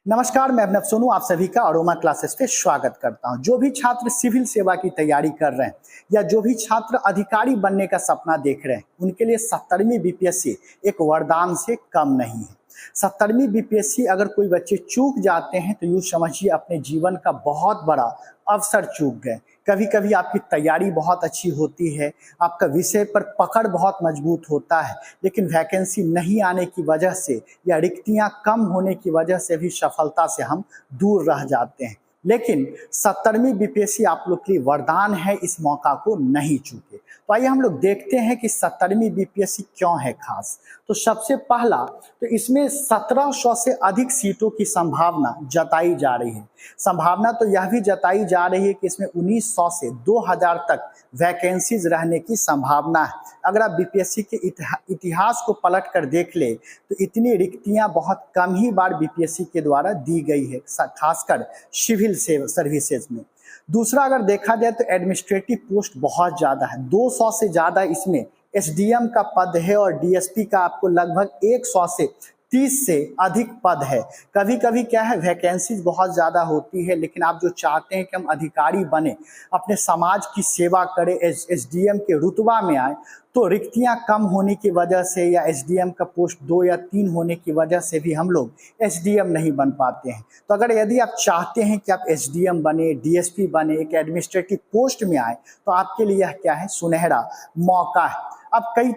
नमस्कार, मैं अभिनव सोनू आप सभी का अरोमा क्लासेस पे स्वागत करता हूं। जो भी छात्र सिविल सेवा की तैयारी कर रहे हैं या जो भी छात्र अधिकारी बनने का सपना देख रहे हैं, उनके लिए 70वीं बीपीएससी एक वरदान से कम नहीं है। 70वीं बीपीएससी अगर कोई बच्चे चूक जाते हैं तो यूँ समझिए अपने जीवन का बहुत बड़ा अवसर चूक गए। कभी कभी आपकी तैयारी बहुत अच्छी होती है, आपका विषय पर पकड़ बहुत मजबूत होता है, लेकिन वैकेंसी नहीं आने की वजह से या रिक्तियां कम होने की वजह से भी सफलता से हम दूर रह जाते हैं। लेकिन 70वीं बीपीएससी आप लोग के लिए वरदान है, इस मौका को नहीं चूके। तो आइए हम लोग देखते हैं कि 70वीं बीपीएससी क्यों है खास। तो सबसे पहला, तो इसमें 1700 से अधिक सीटों की संभावना जताई जा रही है। संभावना तो यह भी जताई जा रही है कि इसमें 1900 से 2000 तक वैकेंसीज रहने की संभावना है। अगर आप बीपीएससी के इतिहास को पलट कर देख ले तो इतनी रिक्तियां बहुत कम ही बार बीपीएससी के द्वारा दी गई है, खासकर सिविल सर्विसेज में। दूसरा, अगर देखा जाए तो एडमिनिस्ट्रेटिव पोस्ट बहुत ज़्यादा है, 200 से ज़्यादा इसमें एसडीएम का पद है और डीएसपी का आपको लगभग 100 से 30 से अधिक पद है। कभी कभी क्या है, वैकेंसीज बहुत ज़्यादा होती है, लेकिन आप जो चाहते हैं कि हम अधिकारी बने, अपने समाज की सेवा करें, एसडीएम के रुतबा में आए, तो रिक्तियां कम होने की वजह से या एसडीएम का पोस्ट 2 या 3 होने की वजह से भी हम लोग एसडीएम नहीं बन पाते हैं। तो अगर यदि आप चाहते हैं कि आप एसडीएम बने, डीएसपी बने, एक एडमिनिस्ट्रेटिव पोस्ट में आए, तो आपके लिए यह क्या है, सुनहरा मौका है। अब कई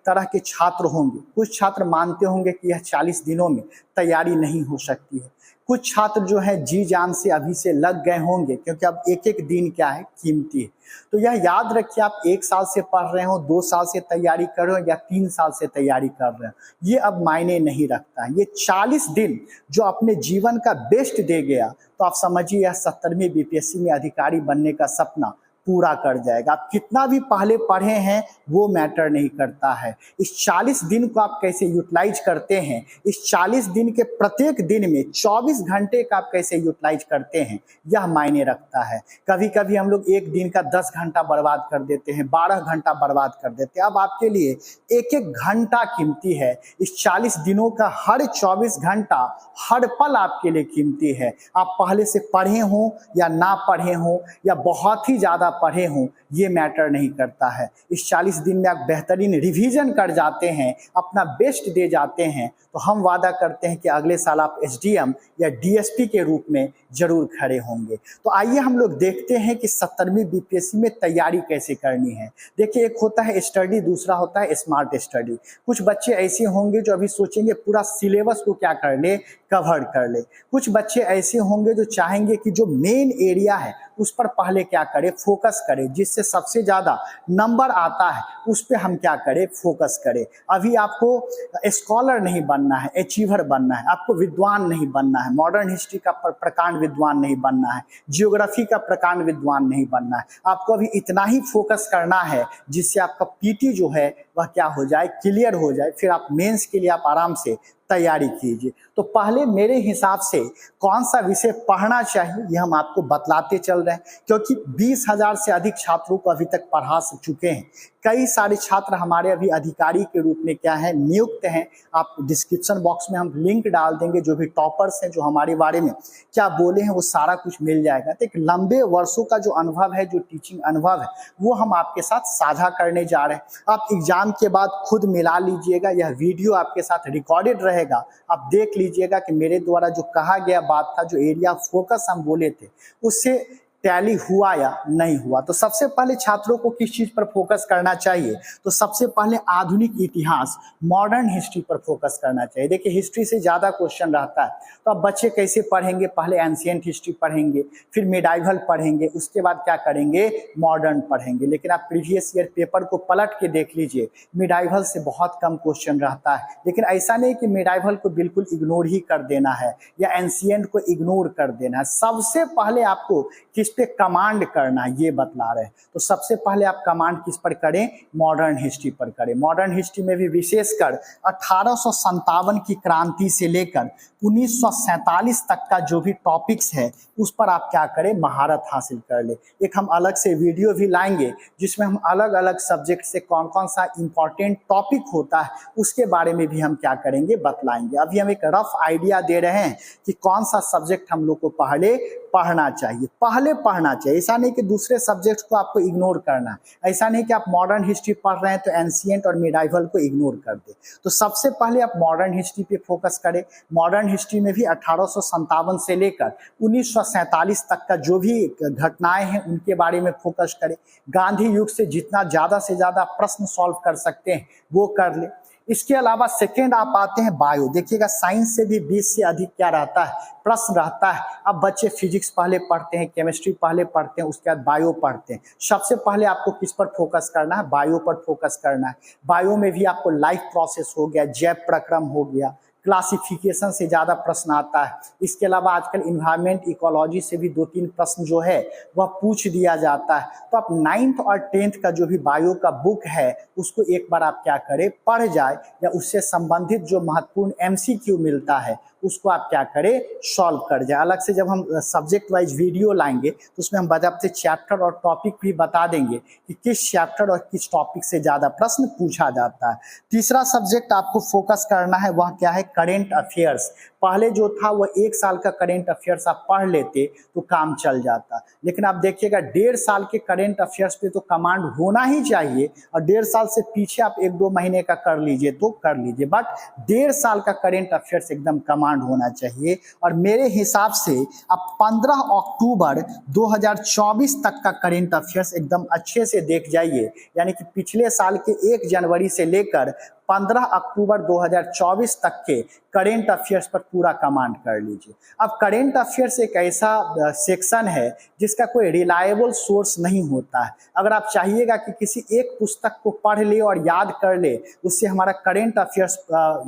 तरह के छात्र होंगे। कुछ छात्र मानते होंगे कि यह 40 दिनों में तैयारी नहीं हो सकती है। कुछ छात्र जो है जी जान से अभी से लग गए होंगे, क्योंकि अब एक एक दिन क्या है, कीमती है। तो यह याद रखिए, आप 1 साल से पढ़ रहे हो, 2 साल से तैयारी कर रहे हो या 3 साल से तैयारी कर रहे हो, ये अब मायने नहीं रखता है। ये 40 दिन जो अपने जीवन का बेस्ट दे गया, तो आप समझिए यह 70वीं बीपीएससी में अधिकारी बनने का सपना पूरा कर जाएगा। आप कितना भी पहले पढ़े हैं वो मैटर नहीं करता है। इस 40 दिन को आप कैसे यूटिलाइज करते हैं, इस 40 दिन के प्रत्येक दिन में 24 घंटे का आप कैसे यूटिलाइज करते हैं, यह मायने रखता है। कभी कभी हम लोग एक दिन का 10 घंटा बर्बाद कर देते हैं, 12 घंटा बर्बाद कर देते हैं। अब आपके लिए एक एक घंटा कीमती है। इस 40 दिनों का हर 24 घंटा, हर पल आपके लिए कीमती है। आप पहले से पढ़े हों या ना पढ़े हों या बहुत ही ज़्यादा पढ़े हों, ये मैटर नहीं करता है। इस 40 दिन में आप बेहतरीन रिवीजन कर जाते हैं, अपना बेस्ट दे जाते हैं, तो हम वादा करते हैं कि अगले साल आप एसडीएम या डीएसपी के रूप में जरूर खड़े होंगे। तो आइए हम लोग देखते हैं कि 70वीं बीपीएससी में तैयारी कैसे करनी है। देखिए, एक होता है स्टडी, दूसरा होता है स्मार्ट स्टडी। कुछ बच्चे ऐसे होंगे जो अभी सोचेंगे पूरा सिलेबस को क्या कर ले, कवर कर ले। कुछ बच्चे ऐसे होंगे जो चाहेंगे कि जो मेन एरिया है उस पर पहले क्या करें, फोकस करें, जिससे सबसे ज़्यादा नंबर आता है उस पर हम क्या करें, फोकस करें। अभी आपको स्कॉलर नहीं बनना है, अचीवर बनना है, आपको विद्वान नहीं बनना है, मॉडर्न हिस्ट्री का प्रकांड विद्वान नहीं बनना है, जियोग्राफी का प्रकांड विद्वान नहीं बनना है। आपको अभी इतना ही फोकस करना है जिससे आपका पीटी जो है वह क्या हो जाए, क्लियर हो जाए, फिर आप मेंस के लिए आप आराम से तैयारी कीजिए। तो पहले मेरे हिसाब से कौन सा विषय पढ़ना चाहिए ये हम आपको बतलाते चल रहे हैं, क्योंकि 20,000 से अधिक छात्रों को अभी तक पढ़ा चुके हैं। कई सारे छात्र हमारे अभी अधिकारी के रूप में क्या है, नियुक्त हैं। आप डिस्क्रिप्शन बॉक्स में हम लिंक डाल देंगे, जो भी टॉपर्स हैं जो हमारे बारे में क्या बोले हैं वो सारा कुछ मिल जाएगा। तो एक लंबे वर्षों का जो अनुभव है, जो टीचिंग अनुभव है, वो हम आपके साथ साझा करने जा रहे हैं। आप एग्जाम के बाद खुद मिला लीजिएगा, यह वीडियो आपके साथ रिकॉर्डेड रहेगा, आप देख लीजिएगा कि मेरे द्वारा जो कहा गया बात था, जो एरिया फोकस हम बोले थे, उससे टैली हुआ या नहीं हुआ। तो सबसे पहले छात्रों को किस चीज पर फोकस करना चाहिए, तो सबसे पहले आधुनिक इतिहास, मॉडर्न हिस्ट्री पर फोकस करना चाहिए। देखिए, हिस्ट्री से ज्यादा क्वेश्चन रहता है, तो अब बच्चे कैसे पढ़ेंगे, पहले एंशिएंट हिस्ट्री पढ़ेंगे, फिर मिडाइवल पढ़ेंगे, उसके बाद क्या करेंगे, मॉडर्न पढ़ेंगे। लेकिन आप प्रीवियस ईयर पेपर को पलट के देख लीजिए, मिडाइवल से बहुत कम क्वेश्चन रहता है। लेकिन ऐसा नहीं कि मिडाइवल को बिल्कुल इग्नोर ही कर देना है या एंशिएंट को इग्नोर कर देना है। सबसे पहले आपको किस पे कमांड करना है, ये बतला रहे हैं। तो सबसे पहले आप कमांड किस पर करें, मॉडर्न हिस्ट्री पर करें। मॉडर्न हिस्ट्री में भी विशेषकर 1857 की क्रांति से लेकर 1947 तक का जो भी टॉपिक्स है उस पर आप क्या करें, महारत हासिल कर ले। एक हम अलग से वीडियो भी लाएंगे जिसमें हम अलग अलग सब्जेक्ट से कौन कौन सा इंपॉर्टेंट टॉपिक होता है उसके बारे में भी हम क्या करेंगे, बतलाएंगे। अभी हम एक रफ आइडिया दे रहे हैं कि कौन सा सब्जेक्ट हम लोग को पहले पढ़ना चाहिए। पहले पढ़ना चाहिए, ऐसा नहीं कि दूसरे सब्जेक्ट को आपको इग्नोर करना है। ऐसा नहीं कि आप मॉडर्न हिस्ट्री पढ़ रहे हैं तो एंशिएंट और मिडाइवल को इग्नोर कर दे। तो सबसे पहले आप मॉडर्न हिस्ट्री पे फोकस करें। मॉडर्न हिस्ट्री में भी 1857 से लेकर 1947 तक का जो भी घटनाएं हैं उनके बारे में फोकस करें। गांधी युग से जितना ज़्यादा से ज़्यादा प्रश्न सॉल्व कर सकते हैं वो कर ले। इसके अलावा सेकेंड आप आते हैं बायो। देखिएगा साइंस से भी 20 से अधिक क्या रहता है, प्रश्न रहता है। अब बच्चे फिजिक्स पहले पढ़ते हैं, केमिस्ट्री पहले पढ़ते हैं, उसके बाद बायो पढ़ते हैं। सबसे पहले आपको किस पर फोकस करना है, बायो पर फोकस करना है। बायो में भी आपको लाइफ प्रोसेस हो गया, जैव प्रक्रम हो गया, क्लासिफिकेशन से ज़्यादा प्रश्न आता है। इसके अलावा आजकल इन्वायरमेंट इकोलॉजी से भी 2-3 प्रश्न जो है वह पूछ दिया जाता है। तो आप 9th और 10th का जो भी बायो का बुक है उसको एक बार आप क्या करें, पढ़ जाए, या उससे संबंधित जो महत्वपूर्ण MCQ मिलता है उसको आप क्या करें, सॉल्व कर जाए। अलग से जब हम सब्जेक्ट वाइज वीडियो लाएंगे तो उसमें हम बजाते चैप्टर और टॉपिक भी बता देंगे कि किस चैप्टर और किस टॉपिक से ज़्यादा प्रश्न पूछा जाता है। तीसरा सब्जेक्ट आपको फोकस करना है वह क्या है, करेंट अफेयर्स। पहले जो था वह 1 साल का करेंट अफेयर्स आप पढ़ लेते तो काम चल जाता, लेकिन आप देखिएगा 1.5 साल के करेंट अफेयर्स पे तो कमांड होना ही चाहिए, और 1.5 साल से पीछे आप 1-2 महीने का कर लीजिए तो कर लीजिए, बट 1.5 साल का करेंट अफेयर्स एकदम कमांड होना चाहिए। और मेरे हिसाब से आप 15 अक्टूबर 2024 तक का करेंट अफेयर्स एकदम अच्छे से देख जाइए, यानी कि पिछले साल के 1 जनवरी से लेकर 15 अक्टूबर 2024 तक के करेंट अफेयर्स पर पूरा कमांड कर लीजिए। अब करेंट अफेयर्स एक ऐसा सेक्शन है जिसका कोई रिलायबल सोर्स नहीं होता है। अगर आप चाहिएगा कि किसी एक पुस्तक को पढ़ ले और याद कर ले, उससे हमारा करेंट अफेयर्स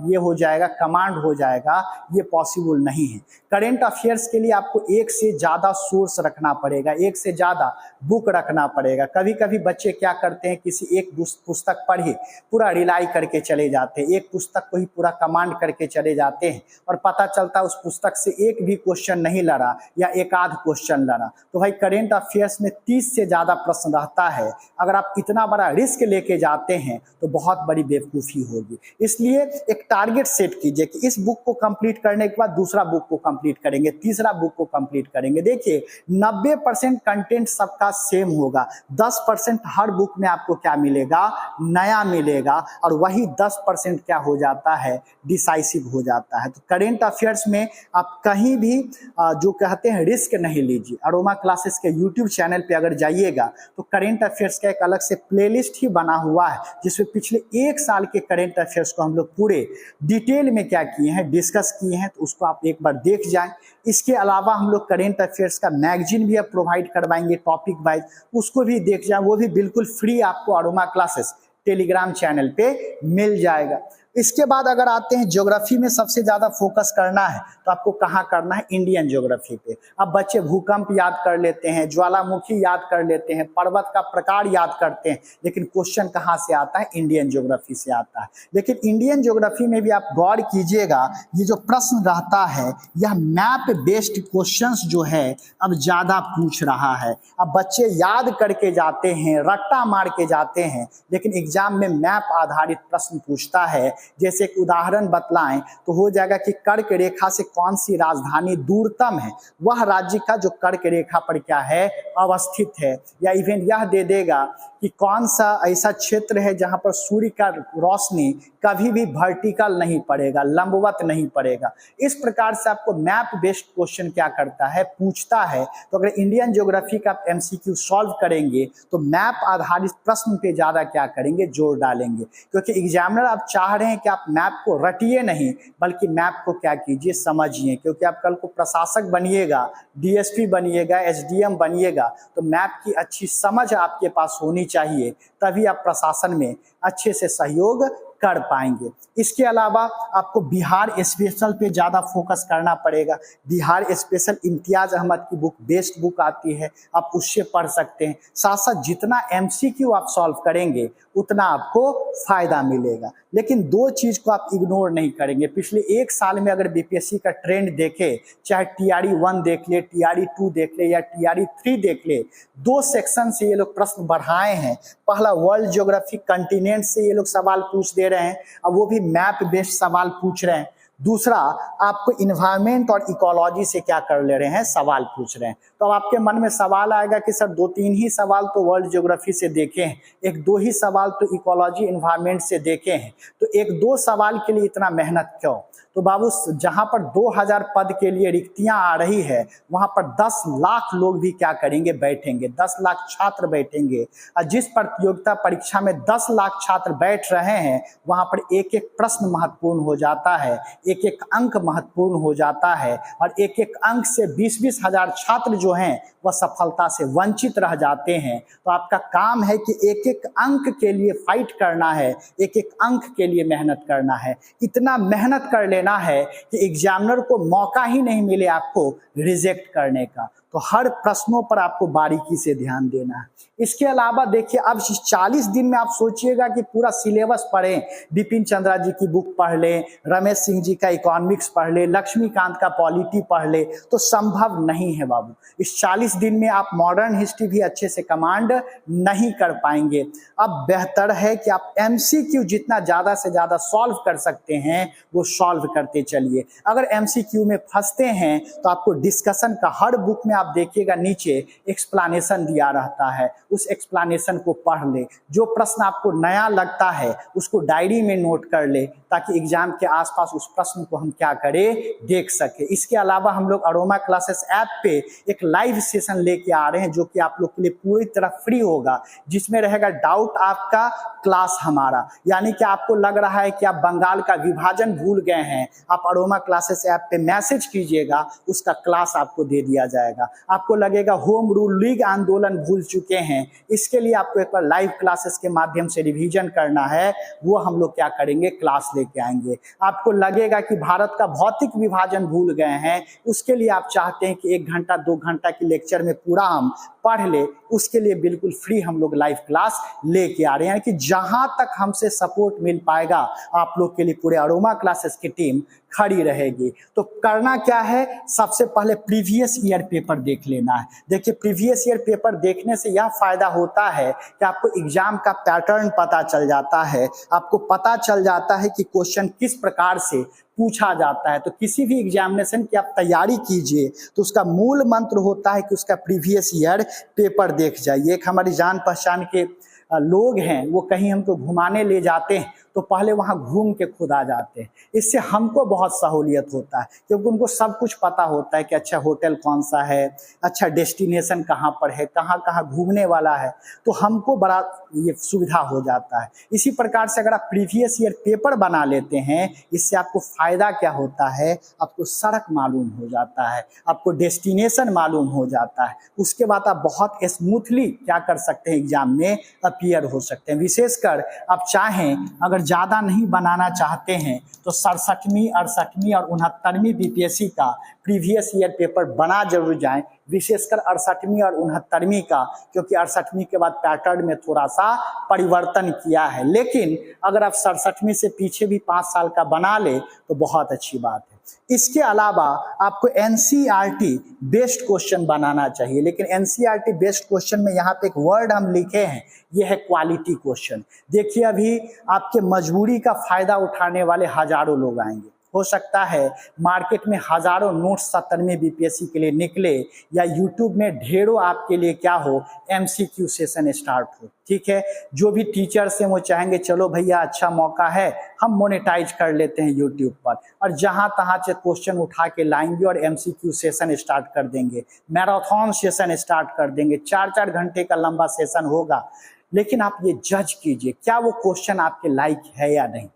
ये हो जाएगा, कमांड हो जाएगा, ये पॉसिबल नहीं है। करेंट अफेयर्स के लिए आपको एक से ज़्यादा सोर्स रखना पड़ेगा, एक से ज़्यादा बुक रखना पड़ेगा। कभी कभी बच्चे क्या करते हैं, किसी एक पुस्तक पर ही पूरा रिलाई करके चले जाते हैं, एक पुस्तक को ही पूरा कमांड करके चले जाते हैं, और पता चलता है उस पुस्तक से एक भी क्वेश्चन नहीं लड़ा या एक आध क्वेश्चन लड़ा। तो भाई करेंट अफेयर्स में 30 से ज़्यादा प्रश्न रहता है। अगर आप इतना बड़ा रिस्क लेके जाते हैं तो बहुत बड़ी बेवकूफ़ी होगी। इसलिए एक टारगेट सेट कीजिए कि इस बुक को कंप्लीट करने के बाद दूसरा बुक को कंप्लीट करेंगे, तीसरा बुक को कंप्लीट करेंगे। देखिए 90% कंटेंट सबका सेम होगा, 10% हर बुक में आपको क्या मिलेगा, नया मिलेगा, और वही 10% क्या हो जाता है, डिसाइसिव हो जाता है। तो करेंट अफेयर्स में आप कहीं भी जो कहते हैं रिस्क नहीं लीजिए। अरोमा क्लासेस के यूट्यूब चैनल पे अगर जाइएगा तो करेंट अफेयर्स का एक अलग से प्लेलिस्ट ही बना हुआ है जिसमें पिछले 1 साल के करेंट अफेयर्स को हम लोग पूरे डिटेल में क्या किए हैं, डिस्कस किए हैं, तो उसको आप एक बार देख जाएं। इसके अलावा हम लोग करेंट अफेयर्स का मैगजीन भी अब प्रोवाइड करवाएंगे टॉपिक वाइज, उसको भी देख जाएं, वो भी बिल्कुल फ्री आपको अरोमा क्लासेस टेलीग्राम चैनल पे मिल जाएगा। इसके बाद अगर आते हैं ज्योग्राफी में सबसे ज़्यादा फोकस करना है तो आपको कहाँ करना है, इंडियन ज्योग्राफी पे। अब बच्चे भूकंप याद कर लेते हैं, ज्वालामुखी याद कर लेते हैं, पर्वत का प्रकार याद करते हैं, लेकिन क्वेश्चन कहाँ से आता है, इंडियन ज्योग्राफी से आता है। लेकिन इंडियन ज्योग्राफी में भी आप गौर कीजिएगा, ये जो प्रश्न रहता है यह मैप बेस्ड क्वेश्चंस जो है अब ज़्यादा पूछ रहा है। अब बच्चे याद करके जाते हैं, रट्टा मार के जाते हैं, लेकिन एग्जाम में मैप आधारित प्रश्न पूछता है। जैसे एक उदाहरण बतलाएं तो हो जाएगा कि कर्क रेखा से कौन सी राजधानी दूरतम है, वह राज्य का जो कर्क रेखा पर क्या है, अवस्थित है। या इवन यह दे देगा कि कौन सा ऐसा क्षेत्र है जहां पर सूर्य का रोशनी कभी भी वर्टिकल नहीं पड़ेगा, लंबवत नहीं पड़ेगा। इस प्रकार से आपको मैप बेस्ड क्वेश्चन क्या करता है, पूछता है। तो अगर इंडियन ज्योग्राफी का आप MCQ सॉल्व करेंगे तो मैप आधारित प्रश्न पे ज़्यादा क्या करेंगे, जोर डालेंगे, क्योंकि एग्जामिनर आप चाह रहे हैं कि आप मैप को रटिए नहीं बल्कि मैप को क्या कीजिए, समझिए। क्योंकि आप कल को प्रशासक बनिएगा, DSP बनिएगा, SDM बनिएगा, तो मैप की अच्छी समझ आपके पास होनी चाहिए, तभी आप प्रशासन में अच्छे से सहयोग कर पाएंगे। इसके अलावा आपको बिहार स्पेशल पे ज़्यादा फोकस करना पड़ेगा। बिहार स्पेशल इम्तियाज अहमद की बुक बेस्ट बुक आती है, आप उससे पढ़ सकते हैं। साथ साथ जितना एमसीक्यू आप सॉल्व करेंगे उतना आपको फायदा मिलेगा। लेकिन दो चीज को आप इग्नोर नहीं करेंगे। पिछले एक साल में अगर बीपीएससी का ट्रेंड देखे, चाहे टीआरई 1 देख ले, टीआरई 2 देख ले या टीआरई 3 देख ले, दो सेक्शन से ये लोग प्रश्न बढ़ाए हैं। पहला वर्ल्ड ज्योग्राफी कंटिनेंट से ये लोग सवाल पूछ दे रहे हैं, अब वो भी मैप बेस्ड सवाल पूछ रहे हैं। दूसरा, आपको इन्वायरमेंट और इकोलॉजी से क्या कर ले रहे हैं, सवाल पूछ रहे हैं। तो अब आपके मन में सवाल आएगा कि सर 2-3 ही सवाल तो वर्ल्ड ज्योग्राफी से देखे हैं, 1-2 ही सवाल तो इकोलॉजी इन्वायरमेंट से देखे हैं, तो 1-2 सवाल के लिए इतना मेहनत क्यों? तो बाबू, जहां पर 2000 पद के लिए रिक्तियां आ रही है वहां पर 10 लाख लोग भी क्या करेंगे, बैठेंगे, 10 लाख छात्र बैठेंगे। और जिस प्रतियोगिता परीक्षा में 10 लाख छात्र बैठ रहे हैं वहां पर एक एक प्रश्न महत्वपूर्ण हो जाता है, एक एक अंक महत्वपूर्ण हो जाता है, और एक एक अंक से 20-20 हजार छात्र जो हैं वह सफलता से वंचित रह जाते हैं। तो आपका काम है कि एक एक अंक के लिए फाइट करना है, एक एक अंक के लिए मेहनत करना है। इतना मेहनत कर लेना है कि एग्जामिनर को मौका ही नहीं मिले आपको रिजेक्ट करने का। तो हर प्रश्नों पर आपको बारीकी से ध्यान देना है। इसके अलावा देखिए, अब 40 दिन में आप सोचिएगा कि पूरा सिलेबस पढ़ें, बिपिन चंद्रा जी की बुक पढ़ लें, रमेश सिंह जी का इकोनॉमिक्स पढ़ लें, लक्ष्मीकांत का पॉलिटी पढ़ लें, तो संभव नहीं है बाबू। इस 40 दिन में आप मॉडर्न हिस्ट्री भी अच्छे से कमांड नहीं कर पाएंगे। अब बेहतर है कि आप एमसीक्यू जितना ज़्यादा से ज़्यादा सॉल्व कर सकते हैं वो सॉल्व करते चलिए। अगर एमसीक्यू में फंसते हैं तो आपको डिस्कशन का हर बुक में आप देखिएगा नीचे एक्सप्लेनेशन दिया रहता है, उस एक्सप्लेनेशन को पढ़ ले। जो प्रश्न आपको नया लगता है उसको डायरी में नोट कर ले, ताकि एग्जाम के आसपास उस प्रश्न को हम क्या करें, देख सके। इसके अलावा हम लोग अरोमा क्लासेस ऐप पे एक लाइव सेशन लेके आ रहे हैं जो कि आप लोग के लिए पूरी तरह फ्री होगा, जिसमें रहेगा डाउट आपका, क्लास हमारा। यानी कि आपको लग रहा है कि आप बंगाल का विभाजन भूल गए हैं, आप अरोमा क्लासेस ऐप पे मैसेज कीजिएगा, उसका क्लास आपको दे दिया जाएगा। आपको लगेगा होम रूल लीग आंदोलन भूल चुके हैं, इसके लिए आपको एक बार लाइव क्लासेस के माध्यम से रिवीजन करना है, वो हम लोग क्या करेंगे, क्लास लेके आएंगे। आपको लगेगा कि भारत का भौतिक विभाजन भूल गए हैं, उसके लिए आप चाहते हैं कि 1 घंटा 2 घंटा की लेक्चर में पूरा हम पढ़ ले, उसके लिए बिल्कुल फ्री हम लोग लाइव क्लास लेके आ रहे हैं। कि जहां तक हमसे सपोर्ट मिल पाएगा आप लोग के लिए पूरे अरोमा क्लासेस की टीम खड़ी रहेगी। तो करना क्या है, सबसे पहले प्रीवियस ईयर पेपर देख लेना है। देखिए, प्रीवियस ईयर पेपर देखने से यह फायदा होता है कि आपको एग्जाम का पैटर्न पता चल जाता है, आपको पता चल जाता है कि क्वेश्चन किस प्रकार से पूछा जाता है। तो किसी भी एग्जामिनेशन की आप तैयारी कीजिए तो उसका मूल मंत्र होता है कि उसका प्रीवियस ईयर पेपर देख जाइए। एक हमारी जान पहचान के लोग हैं, वो कहीं हमको घुमाने ले जाते हैं तो पहले वहाँ घूम के खुद आ जाते हैं। इससे हमको बहुत सहूलियत होता है, क्योंकि उनको सब कुछ पता होता है कि अच्छा होटल कौन सा है, अच्छा डेस्टिनेशन कहाँ पर है, कहाँ कहाँ घूमने वाला है, तो हमको बड़ा ये सुविधा हो जाता है। इसी प्रकार से अगर आप प्रीवियस ईयर पेपर बना लेते हैं, इससे आपको फायदा क्या होता है, आपको सड़क मालूम हो जाता है, आपको डेस्टिनेशन मालूम हो जाता है। उसके बाद आप बहुत स्मूथली क्या कर सकते हैं, एग्जाम में अपीयर हो सकते हैं। विशेषकर आप चाहें, अगर ज़्यादा नहीं बनाना चाहते हैं तो 67वीं 68वीं और 69वीं बीपीएससी का प्रीवियस ईयर पेपर बना जरूर जाएं, विशेषकर 68वीं और 69वीं का, क्योंकि 68वीं के बाद पैटर्न में थोड़ा सा परिवर्तन किया है। लेकिन अगर आप 67वीं से पीछे भी 5 साल का बना ले तो बहुत अच्छी बात है। इसके अलावा आपको एनसीईआरटी बेस्ड क्वेश्चन बनाना चाहिए, लेकिन एनसीईआरटी बेस्ड क्वेश्चन में यहाँ पे एक वर्ड हम लिखे हैं, ये है क्वालिटी क्वेश्चन। देखिए, अभी आपके मजबूरी का फायदा उठाने वाले हजारों लोग आएंगे। हो सकता है मार्केट में हजारों नोट्स 97 बीपीएससी के लिए निकले, या यूट्यूब में ढेरों आपके लिए क्या हो, एमसीक्यू सेशन स्टार्ट हो। ठीक है, जो भी टीचर्स हैं वो चाहेंगे चलो भैया अच्छा मौका है, हम मोनेटाइज कर लेते हैं यूट्यूब पर, और जहां तहां से क्वेश्चन उठा के लाएंगे और एमसीक्यू सेशन स्टार्ट कर देंगे, मैराथन सेशन स्टार्ट कर देंगे, 4-4 घंटे का लंबा सेशन होगा। लेकिन आप ये जज कीजिए क्या वो क्वेश्चन आपके लायक है या नहीं,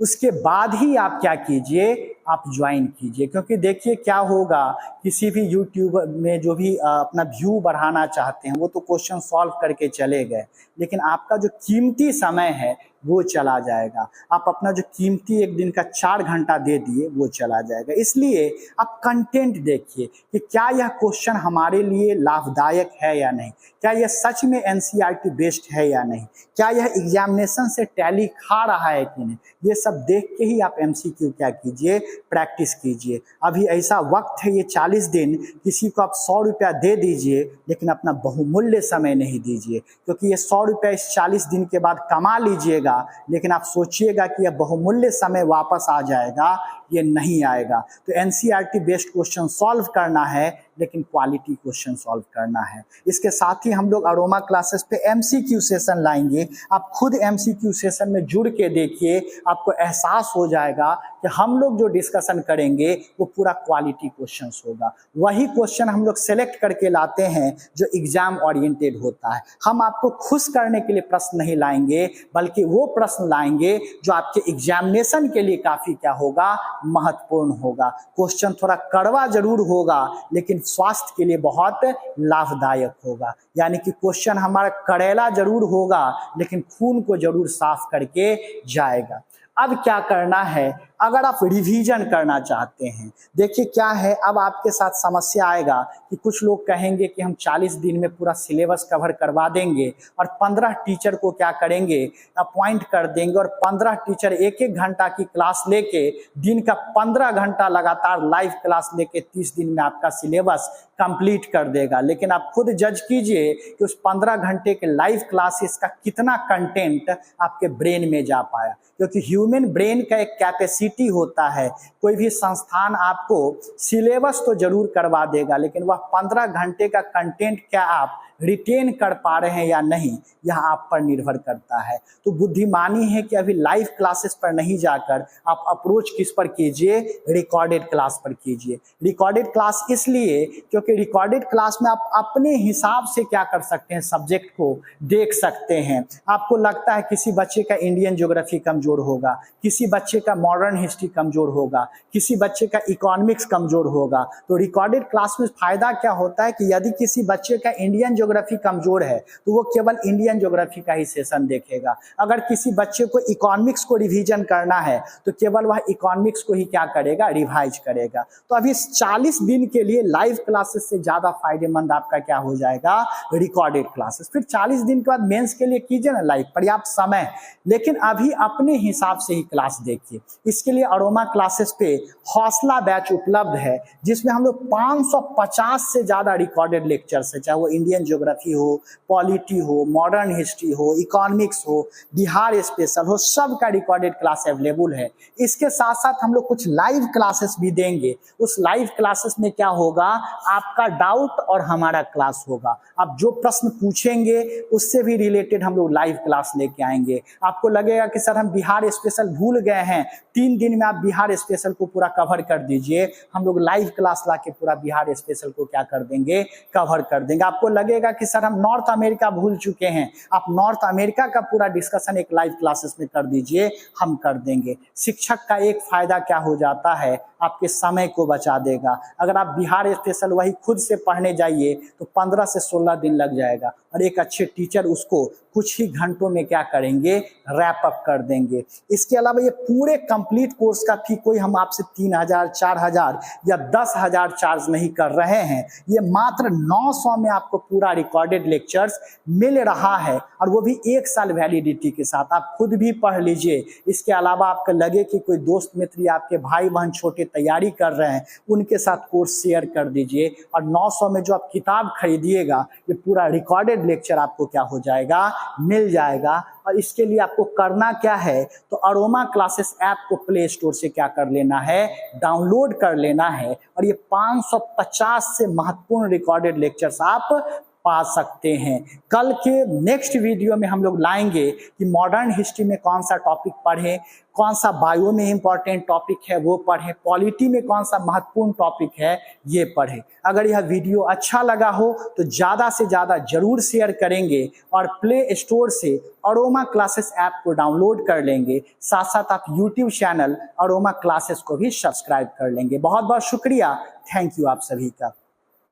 उसके बाद ही आप क्या कीजिए, आप ज्वाइन कीजिए। क्योंकि देखिए क्या होगा, किसी भी यूट्यूब में जो भी अपना व्यू बढ़ाना चाहते हैं वो तो क्वेश्चन सॉल्व करके चले गए, लेकिन आपका जो कीमती समय है वो चला जाएगा। आप अपना जो कीमती एक दिन का 4 घंटा दे दिए वो चला जाएगा। इसलिए आप कंटेंट देखिए कि क्या यह क्वेश्चन हमारे लिए लाभदायक है या नहीं, क्या यह सच में एनसीईआरटी बेस्ड है या नहीं, क्या यह एग्जामिनेशन से टैली खा रहा है कि नहीं। ये सब देख के ही आप एमसीक्यू क्या कीजिए, प्रैक्टिस कीजिए। अभी ऐसा वक्त है, ये 40 दिन किसी को आप 100 रुपया दे दीजिए लेकिन अपना बहुमूल्य समय नहीं दीजिए, क्योंकि ये 100 रुपया इस 40 दिन के बाद कमा लीजिएगा लेकिन आप सोचिएगा कि यह बहुमूल्य समय वापस आ जाएगा, ये नहीं आएगा। तो एनसीईआरटी बेस्ड क्वेश्चन सॉल्व करना है लेकिन क्वालिटी क्वेश्चन सॉल्व करना है। इसके साथ ही हम लोग अरोमा क्लासेस पे एमसीक्यू सेशन लाएंगे। आप खुद एमसीक्यू सेशन में जुड़ के देखिए, आपको एहसास हो जाएगा कि हम लोग जो डिस्कशन करेंगे वो पूरा क्वालिटी क्वेश्चंस होगा। वही क्वेश्चन हम लोग सेलेक्ट करके लाते हैं जो एग्जाम ओरिएंटेड होता है। हम आपको खुश करने के लिए प्रश्न नहीं लाएंगे बल्कि वो प्रश्न लाएंगे जो आपके एग्जामिनेशन के लिए काफी क्या होगा, महत्वपूर्ण होगा। क्वेश्चन थोड़ा कड़वा जरूर होगा लेकिन स्वास्थ्य के लिए बहुत लाभदायक होगा। यानी कि क्वेश्चन हमारा कड़ेला जरूर होगा लेकिन खून को जरूर साफ करके जाएगा। अब क्या करना है, अगर आप रिवीजन करना चाहते हैं, देखिए क्या है, अब आपके साथ समस्या आएगा कि कुछ लोग कहेंगे कि हम 40 दिन में पूरा सिलेबस कवर करवा देंगे और 15 टीचर को क्या करेंगे, अपॉइंट कर देंगे और 15 टीचर एक एक घंटा की क्लास लेके दिन का 15 घंटा लगातार लाइव क्लास लेके 30 दिन में आपका सिलेबस कंप्लीट कर देगा। लेकिन आप खुद जज कीजिए कि उस 15 घंटे के लाइव क्लासेस का कितना कंटेंट आपके ब्रेन में जा पाया, क्योंकि ह्यूमन ब्रेन का एक कैपेसिटी होता है। कोई भी संस्थान आपको सिलेबस तो जरूर करवा देगा लेकिन वह 15 घंटे का कंटेंट क्या आप रिटेन कर पा रहे हैं या नहीं, यह आप पर निर्भर करता है। तो बुद्धिमानी है कि अभी लाइव क्लासेस पर नहीं जाकर आप अप्रोच किस पर कीजिए, रिकॉर्डेड क्लास पर कीजिए। रिकॉर्डेड क्लास इसलिए क्योंकि रिकॉर्डेड क्लास में आप अपने हिसाब से क्या कर सकते हैं, सब्जेक्ट को देख सकते हैं। आपको लगता है किसी बच्चे का इंडियन ज्योग्राफी कमजोर होगा, किसी बच्चे का मॉडर्न हिस्ट्री कमजोर होगा, किसी बच्चे का इकोनॉमिक्स कमजोर होगा, तो रिकॉर्डेड क्लास में फायदा क्या होता है कि यदि किसी बच्चे का इंडियन ज्योग्राफी कमजोर है तो वो केवल इंडियन ज्योग्राफी का ही सेशन देखेगा। अगर किसी बच्चे को इकोनॉमिक्स को रिवीजन करना है तो केवल वह इकोनॉमिक्स को ही क्या करेगा, रिवाइज करेगा। तो अभी 40 दिन के लिए लाइव क्लासेस से ज्यादा फायदेमंद आपका क्या हो जाएगा, रिकॉर्डेड क्लासेस। फिर 40 दिन के बाद मेंस के लिए कीजिए ना लाइव, पर्याप्त समय, लेकिन अभी अपने हिसाब से ही क्लास देखिए। इसके लिए अरोमा क्लासेस पे हौसला बैच उपलब्ध है जिसमें हम लोग 550 से ज्यादा रिकॉर्डेड लेक्चर्स है, चाहे वो इंडियन ज्योग्राफी हो, पॉलिटी हो, मॉडर्न हिस्ट्री हो, इकोनॉमिक्स हो, बिहार स्पेशल हो, सब का रिकॉर्डेड क्लास अवेलेबल है। इसके साथ साथ हम लोग कुछ लाइव क्लासेस भी देंगे। उस लाइव क्लासेस में क्या होगा, आपका डाउट और हमारा क्लास होगा। आप जो प्रश्न पूछेंगे उससे भी रिलेटेड हम लोग लाइव क्लास लेके आएंगे। आपको लगेगा कि सर हम बिहार स्पेशल भूल गए हैं, 3 दिन में आप बिहार स्पेशल को पूरा कवर कर दीजिए। हम लोग लाइव क्लास लाके पूरा बिहार स्पेशल को क्या कर देंगे, कवर कर देंगे। आपको लगेगा कि सर हम नॉर्थ अमेरिका भूल चुके हैं, आप नॉर्थ अमेरिका का पूरा डिस्कशन एक लाइव क्लासेस में कर दीजिए, हम कर देंगे। शिक्षक का एक फायदा क्या हो जाता है, आपके समय को बचा देगा। अगर आप बिहार स्पेशल वही खुद से पढ़ने जाइए तो 15 से 16 दिन लग जाएगा और एक अच्छे टीचर उसको कुछ ही घंटों में क्या करेंगे, रैप अप कर देंगे। इसके अलावा ये पूरे कंप्लीट कोर्स का फी कोई हम आपसे 3000, 4000 या 10,000 चार्ज नहीं कर रहे हैं। ये मात्र 900 में आपको पूरा रिकॉर्डेड लेक्चर्स मिल रहा है और वो भी 1 साल वैलिडिटी के साथ। आप खुद भी पढ़ लीजिए। इसके अलावा आपको लगे कि कोई दोस्त मित्र या आपके भाई बहन छोटे तैयारी कर रहे हैं, उनके साथ कोर्स शेयर कर दीजिए और 900 में जो आप किताब खरीदिएगा ये पूरा रिकॉर्डेड लेक्चर आपको क्या हो जाएगा, मिल जाएगा। और इसके लिए आपको करना क्या है, तो अरोमा क्लासेस ऐप को प्ले स्टोर से क्या कर लेना है, डाउनलोड कर लेना है और ये 550 से महत्वपूर्ण रिकॉर्डेड लेक्चर्स आप पा सकते हैं। कल के नेक्स्ट वीडियो में हम लोग लाएंगे कि मॉडर्न हिस्ट्री में कौन सा टॉपिक पढ़ें, कौन सा बायो में इंपॉर्टेंट टॉपिक है वो पढ़ें, पॉलिटी में कौन सा महत्वपूर्ण टॉपिक है ये पढ़ें। अगर यह वीडियो अच्छा लगा हो तो ज़्यादा से ज़्यादा जरूर शेयर करेंगे और प्ले स्टोर से अरोमा क्लासेस ऐप को डाउनलोड कर लेंगे। साथ साथ आप यूट्यूब चैनल अरोमा क्लासेस को भी सब्सक्राइब कर लेंगे। बहुत बहुत शुक्रिया, थैंक यू आप सभी का।